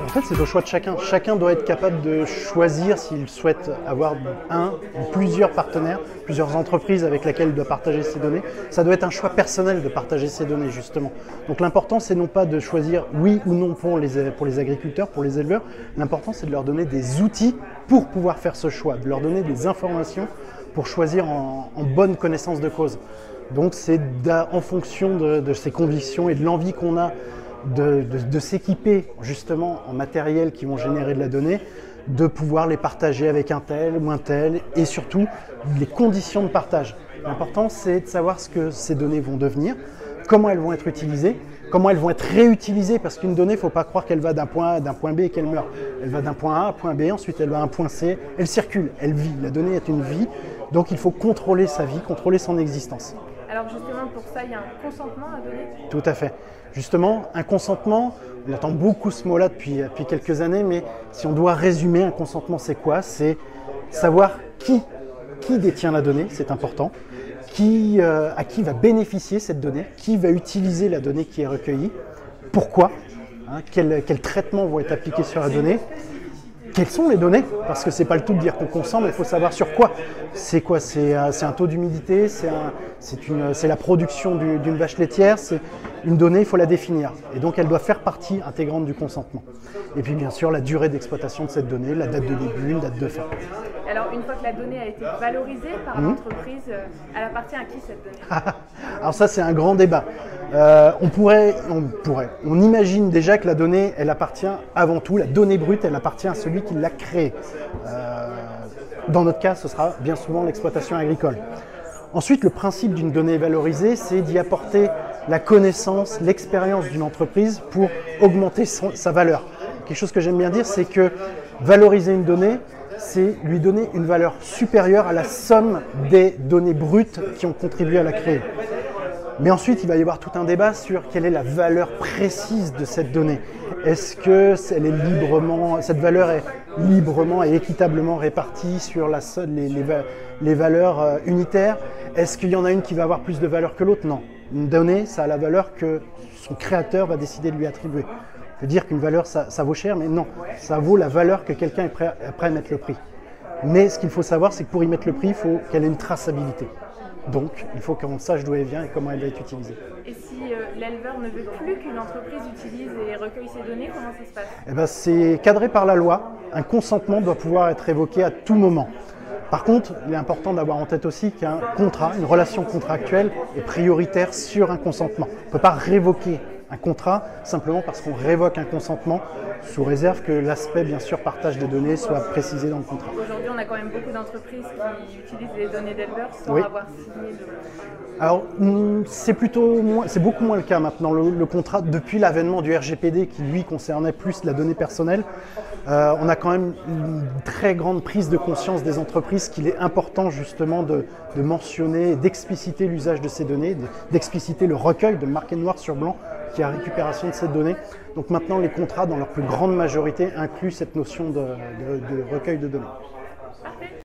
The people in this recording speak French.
En fait, c'est au choix de chacun. Chacun doit être capable de choisir s'il souhaite avoir un ou plusieurs partenaires, plusieurs entreprises avec lesquelles il doit partager ses données. Ça doit être un choix personnel de partager ses données, justement. Donc l'important, c'est non pas de choisir oui ou non pour les agriculteurs, pour les éleveurs. L'important, c'est de leur donner des outils pour pouvoir faire ce choix, de leur donner des informations pour choisir en bonne connaissance de cause. Donc c'est en fonction de ses convictions et de l'envie qu'on a de s'équiper justement en matériel qui vont générer de la donnée, de pouvoir les partager avec un tel ou un tel, et surtout les conditions de partage. L'important, c'est de savoir ce que ces données vont devenir, comment elles vont être utilisées, comment elles vont être réutilisées, parce qu'une donnée, il ne faut pas croire qu'elle va d'un point A à d'un point B et qu'elle meurt. Elle va d'un point A à un point B, ensuite elle va à un point C, elle circule, elle vit. La donnée est une vie, donc il faut contrôler sa vie, contrôler son existence. Alors justement, pour ça, il y a un consentement à donner ? Tout à fait. Justement, un consentement, on entend beaucoup ce mot-là depuis quelques années, mais si on doit résumer, un consentement, c'est quoi? C'est savoir qui détient la donnée, c'est important, à qui va bénéficier cette donnée, qui va utiliser la donnée qui est recueillie, pourquoi, quels traitements vont être appliqués sur la donnée, quelles sont les données, parce que c'est pas le tout de dire qu'on consent, mais il faut savoir sur quoi. C'est quoi? C'est un taux d'humidité, c'est la production d'une vache laitière, c'est une donnée, il faut la définir. Et donc elle doit faire partie intégrante du consentement. Et puis bien sûr la durée d'exploitation de cette donnée, la date de début, une date de fin. Alors une fois que la donnée a été valorisée par l'entreprise, elle appartient à qui cette donnée? Alors ça c'est un grand débat. On imagine déjà que la donnée, elle appartient avant tout, la donnée brute, elle appartient à celui qui l'a créée. Dans notre cas, ce sera bien souvent l'exploitation agricole. Ensuite, le principe d'une donnée valorisée, c'est d'y apporter la connaissance, l'expérience d'une entreprise pour augmenter sa valeur. Quelque chose que j'aime bien dire, c'est que valoriser une donnée, c'est lui donner une valeur supérieure à la somme des données brutes qui ont contribué à la créer. Mais ensuite, il va y avoir tout un débat sur quelle est la valeur précise de cette donnée. Est-ce que cette valeur est librement et équitablement répartie sur les valeurs unitaires? Est-ce qu'il y en a une qui va avoir plus de valeur que l'autre? Non. Une donnée, ça a la valeur que son créateur va décider de lui attribuer. On peut dire qu'une valeur, ça vaut cher, mais non. Ça vaut la valeur que quelqu'un est prêt à mettre le prix. Mais ce qu'il faut savoir, c'est que pour y mettre le prix, il faut qu'elle ait une traçabilité. Donc, il faut qu'on sache d'où elle vient et comment elle va être utilisée. Et si l'éleveur ne veut plus qu'une entreprise utilise et recueille ces données, comment ça se passe? Eh ben, c'est cadré par la loi. Un consentement doit pouvoir être évoqué à tout moment. Par contre, il est important d'avoir en tête aussi qu'un contrat, une relation contractuelle est prioritaire sur un consentement. On ne peut pas révoquer un contrat simplement parce qu'on révoque un consentement, sous réserve que l'aspect, bien sûr, partage des données soit précisé dans le contrat. Aujourd'hui, on a quand même beaucoup d'entreprises qui utilisent les données d'éleveurs sans avoir signé de... Alors, c'est beaucoup moins le cas maintenant. Le contrat, depuis l'avènement du RGPD, qui lui concernait plus la donnée personnelle, on a quand même une très grande prise de conscience des entreprises qu'il est important justement de mentionner, d'expliciter l'usage de ces données, d'expliciter le recueil, de le marquer noir sur blanc, qui est la récupération de ces données. Donc maintenant, les contrats, dans leur plus grande majorité, incluent cette notion de recueil de données.